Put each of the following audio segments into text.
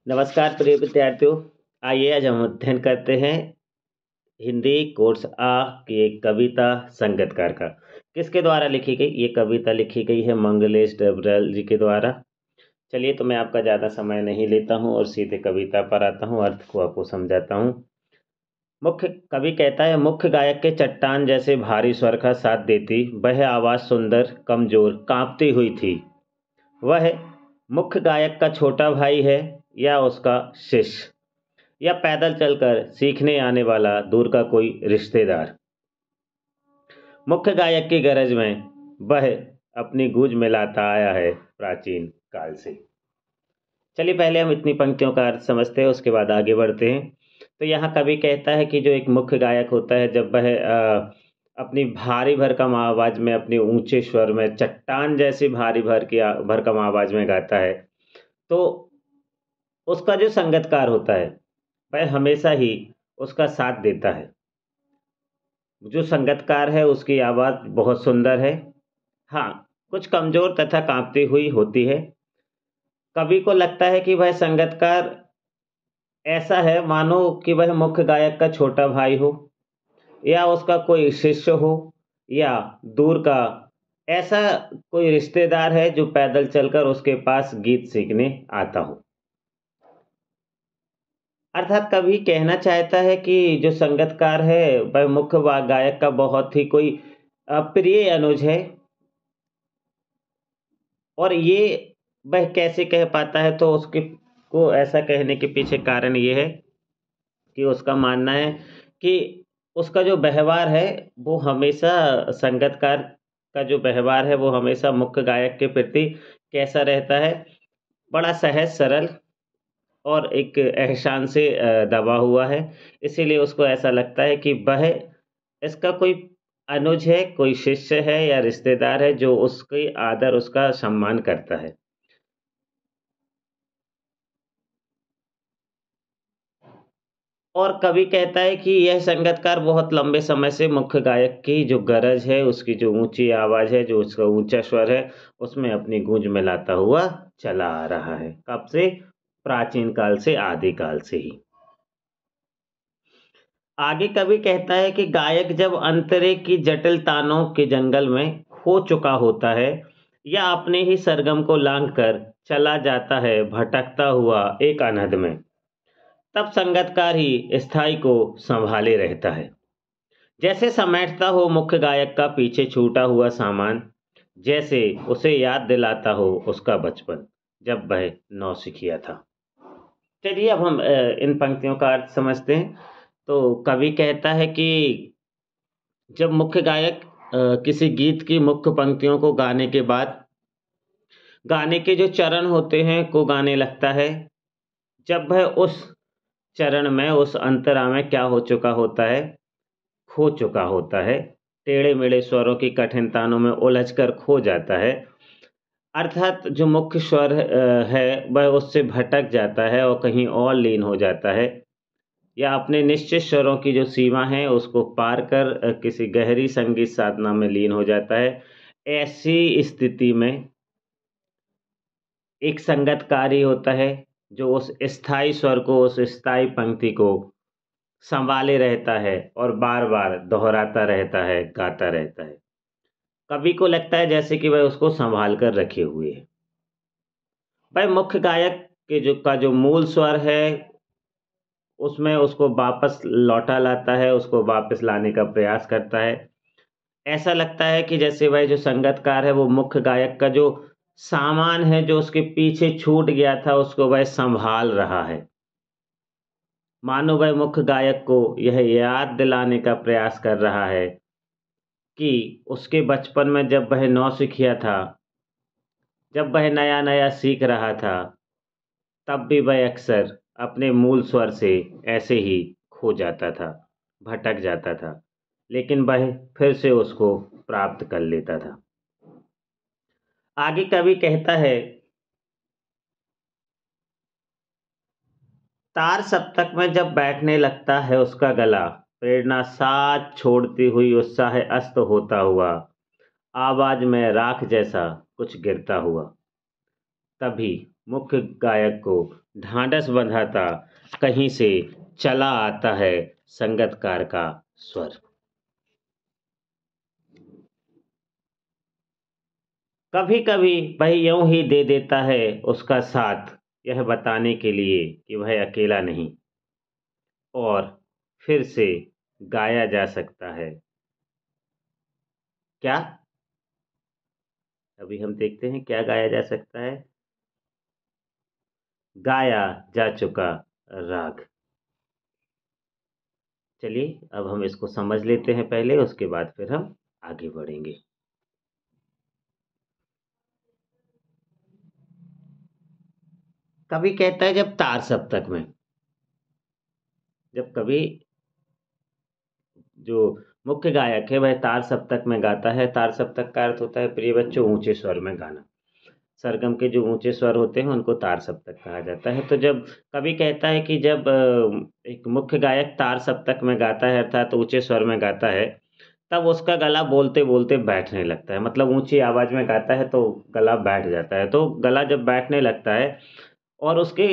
नमस्कार प्रिय विद्यार्थियों। आइए आज हम अध्ययन करते हैं हिंदी कोर्स आ की एक कविता संगतकार का। किसके द्वारा लिखी गई? ये कविता लिखी गई है मंगलेश डबराल जी के द्वारा। चलिए, तो मैं आपका ज़्यादा समय नहीं लेता हूँ और सीधे कविता पर आता हूँ, अर्थ को आपको समझाता हूँ। मुख्य कवि कहता है, मुख्य गायक के चट्टान जैसे भारी स्वर का साथ देती वह आवाज़ सुंदर कमजोर कांपती हुई थी। वह मुख्य गायक का छोटा भाई है या उसका शिष्य, या पैदल चलकर सीखने आने वाला दूर का कोई रिश्तेदार। मुख्य गायक की गरज में वह अपनी गूंज मिलाता आया है प्राचीन काल से। चलिए, पहले हम इतनी पंक्तियों का अर्थ समझते हैं, उसके बाद आगे बढ़ते हैं। तो यहाँ कवि कहता है कि जो एक मुख्य गायक होता है, जब वह अपनी भारी भरकम आवाज में, अपने ऊंचे स्वर में चट्टान जैसी भारी भरकम आवाज में गाता है, तो उसका जो संगतकार होता है वह हमेशा ही उसका साथ देता है। जो संगतकार है उसकी आवाज़ बहुत सुंदर है। हाँ, कुछ कमज़ोर तथा काँपती हुई होती है। कवि को लगता है कि वह संगतकार ऐसा है मानो कि वह मुख्य गायक का छोटा भाई हो, या उसका कोई शिष्य हो, या दूर का ऐसा कोई रिश्तेदार है जो पैदल चलकर उसके पास गीत सीखने आता हो। अर्थात कवि कहना चाहता है कि जो संगतकार है वह मुख्य गायक का बहुत ही कोई प्रिय अनुज है। और ये वह कैसे कह पाता है, तो उसके को ऐसा कहने के पीछे कारण ये है कि उसका मानना है कि उसका जो व्यवहार है वो हमेशा, संगतकार का जो व्यवहार है वो हमेशा मुख्य गायक के प्रति कैसा रहता है, बड़ा सहज सरल और एक एहसान से दबा हुआ है। इसीलिए उसको ऐसा लगता है कि वह इसका कोई अनुज है, कोई शिष्य है या रिश्तेदार है जो उसकी आदर, उसका सम्मान करता है। और कवि कहता है कि यह संगतकार बहुत लंबे समय से मुख्य गायक की जो गरज है, उसकी जो ऊँची आवाज़ है, जो उसका ऊँचा स्वर है, उसमें अपनी गूँज मिलाता हुआ चला आ रहा है। कब से? प्राचीन काल से, आदि काल से ही। आगे कवि कहता है कि गायक जब अंतरे की जटिल तानों के जंगल में खो चुका होता है, या अपने ही सरगम को लांघकर चला जाता है भटकता हुआ एक अनहद में, तब संगतकार ही स्थाई को संभाले रहता है। जैसे समेटता हो मुख्य गायक का पीछे छूटा हुआ सामान, जैसे उसे याद दिलाता हो उसका बचपन जब वह नौसिखिया था। चलिए, अब हम इन पंक्तियों का अर्थ समझते हैं। तो कवि कहता है कि जब मुख्य गायक किसी गीत की मुख्य पंक्तियों को गाने के बाद गाने के जो चरण होते हैं को गाने लगता है, जब वह उस चरण में, उस अंतरा में क्या हो चुका होता है? खो चुका होता है। टेढ़े-मेढ़े स्वरों की कठिन तानों में उलझकर खो जाता है। अर्थात जो मुख्य स्वर है वह उससे भटक जाता है और कहीं और लीन हो जाता है, या अपने निश्चित स्वरों की जो सीमा है उसको पार कर किसी गहरी संगीत साधना में लीन हो जाता है। ऐसी स्थिति में एक संगतकारी होता है जो उस स्थायी स्वर को, उस स्थायी पंक्ति को संभाले रहता है और बार-बार दोहराता रहता है, गाता रहता है। कवि को लगता है जैसे कि वह उसको संभाल कर रखे हुए है। वह मुख्य गायक के जो मूल स्वर है उसमें उसको वापस लौटा लाता है, उसको वापस लाने का प्रयास करता है। ऐसा लगता है कि जैसे वह जो संगतकार है वो मुख्य गायक का जो सामान है, जो उसके पीछे छूट गया था, उसको वह संभाल रहा है। मानो वह मुख्य गायक को यह याद दिलाने का प्रयास कर रहा है कि उसके बचपन में जब वह नौसिखिया था, जब वह नया-नया सीख रहा था, तब भी वह अक्सर अपने मूल स्वर से ऐसे ही खो जाता था, भटक जाता था, लेकिन वह फिर से उसको प्राप्त कर लेता था। आगे कवि कहता है, तार सप्तक में जब बैठने लगता है उसका गला, प्रेरणा साथ छोड़ती हुई उत्साह अस्त होता हुआ, आवाज में राख जैसा कुछ गिरता हुआ, तभी मुख्य गायक को ढांढस बंधाता कहीं से चला आता है संगतकार का स्वर। कभी कभी वह यूं ही दे देता है उसका साथ, यह बताने के लिए कि वह अकेला नहीं, और फिर से गाया जा सकता है। क्या? अभी हम देखते हैं क्या गाया जा सकता है। गाया जा चुका राग। चलिए अब हम इसको समझ लेते हैं पहले, उसके बाद फिर हम आगे बढ़ेंगे। कवि कहता है जब तार सप्तक में, जब कवि जो मुख्य गायक है वह तार सप्तक में गाता है। तार सप्तक का अर्थ होता है प्रिय बच्चों ऊंचे स्वर में गाना। सरगम के जो ऊंचे स्वर होते हैं उनको तार सप्तक कहा जाता है। तो जब कवि कहता है कि जब एक मुख्य गायक तार सप्तक में गाता है अर्थात ऊंचे स्वर में गाता है, तब उसका गला बोलते बोलते बैठने लगता है। मतलब ऊंची आवाज में गाता है तो गला बैठ जाता है। तो गला जब बैठने लगता है और उसके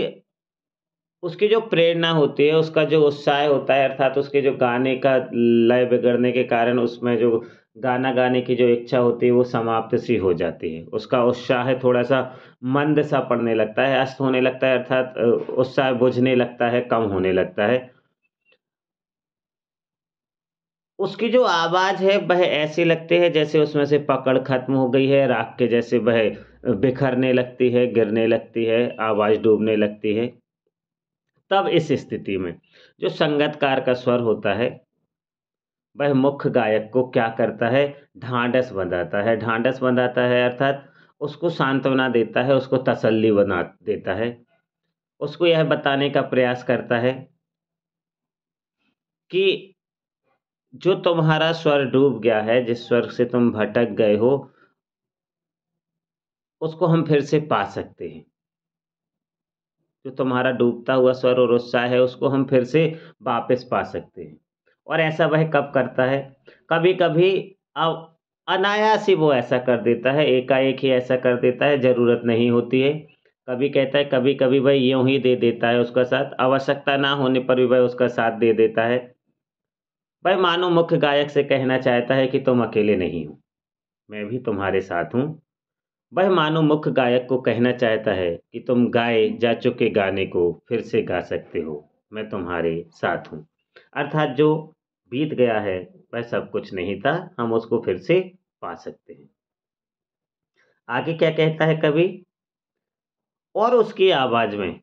उसकी जो प्रेरणा होती है, उसका जो उत्साह होता है अर्थात उसके जो गाने का लय बिगड़ने के कारण उसमें जो गाना गाने की जो इच्छा होती है वो समाप्त सी हो जाती है। उसका उत्साह थोड़ा-सा मंद सा पड़ने लगता है, अस्त होने लगता है अर्थात उत्साह बुझने लगता है, कम होने लगता है। उसकी जो आवाज़ है वह ऐसी लगती है जैसे उसमें से पकड़ खत्म हो गई है, राख के जैसे वह बिखरने लगती है, गिरने लगती है, आवाज़ डूबने लगती है। तब इस स्थिति में जो संगतकार का स्वर होता है, वह मुख्य गायक को क्या करता है, ढाँढस बंधाता है। ढाँढस बंधाता है अर्थात उसको सांत्वना देता है, उसको तसल्ली बना देता है। उसको यह बताने का प्रयास करता है कि जो तुम्हारा स्वर डूब गया है, जिस स्वर से तुम भटक गए हो, उसको हम फिर से पा सकते हैं। जो तुम्हारा डूबता हुआ स्वर और उत्साह है, उसको हम फिर से वापस पा सकते हैं। और ऐसा वह कब करता है? कभी-कभी अनायास ही वो ऐसा कर देता है, एकाएक ही ऐसा कर देता है, ज़रूरत नहीं होती है। कभी कहता है, कभी-कभी वह यूँ ही दे देता है उसका साथ, आवश्यकता ना होने पर भी वह उसका साथ दे देता है। वह मानो मुख्य गायक से कहना चाहता है कि तुम अकेले नहीं हो, मैं भी तुम्हारे साथ हूँ। वह मानो मुख्य गायक को कहना चाहता है कि तुम गाए जा चुके गाने को फिर से गा सकते हो, मैं तुम्हारे साथ हूँ। अर्थात जो बीत गया है वह सब कुछ नहीं था, हम उसको फिर से पा सकते हैं। आगे क्या कहता है कवि? और उसकी आवाज में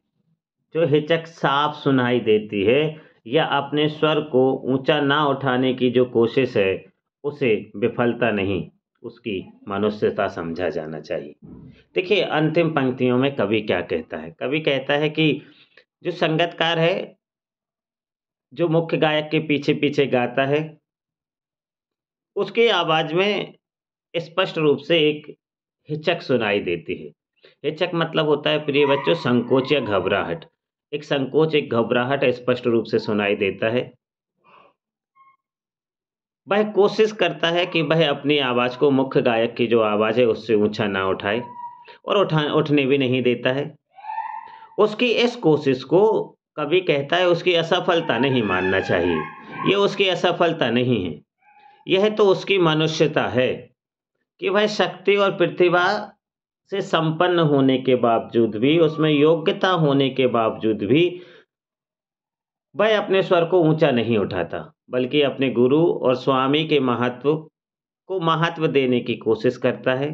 जो हिचक साफ सुनाई देती है या अपने स्वर को ऊंचा ना उठाने की जो कोशिश है, उसे विफलता नहीं, उसकी मनुष्यता समझा जाना चाहिए। देखिए अंतिम पंक्तियों में कवि क्या कहता है? कवि कहता है कि जो संगतकार है, जो मुख्य गायक के पीछे-पीछे गाता है, उसकी आवाज़ में स्पष्ट रूप से एक हिचक सुनाई देती है। हिचक मतलब होता है प्रिय बच्चों संकोच या घबराहट। एक संकोच, एक घबराहट स्पष्ट रूप से सुनाई देता है। वह कोशिश करता है कि वह अपनी आवाज़ को मुख्य गायक की जो आवाज़ है उससे ऊँचा ना उठाए और उठने भी नहीं देता है। उसकी इस कोशिश को कवि कहता है उसकी असफलता नहीं मानना चाहिए। ये उसकी असफलता नहीं है। यह तो उसकी मनुष्यता है कि वह शक्ति और प्रतिभा से संपन्न होने के बावजूद भी, उसमें योग्यता होने के बावजूद भी वह अपने स्वर को ऊँचा नहीं उठाता, बल्कि अपने गुरु और स्वामी के महत्व को महत्व देने की कोशिश करता है।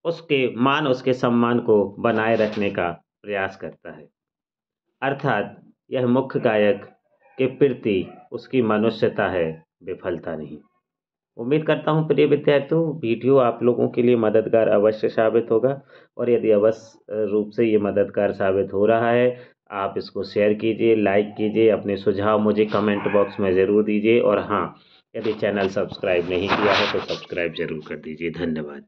उसके मान, उसके सम्मान को बनाए रखने का प्रयास करता है। अर्थात यह मुख्य गायक के प्रति उसकी मनुष्यता है, विफलता नहीं। उम्मीद करता हूँ प्रिय विद्यार्थियों वीडियो आप लोगों के लिए मददगार अवश्य साबित होगा, और यदि अवश्य रूप से ये मददगार साबित हो रहा है, आप इसको शेयर कीजिए, लाइक कीजिए, अपने सुझाव मुझे कमेंट बॉक्स में ज़रूर दीजिए, और हाँ, यदि चैनल सब्सक्राइब नहीं किया है तो सब्सक्राइब ज़रूर कर दीजिए। धन्यवाद।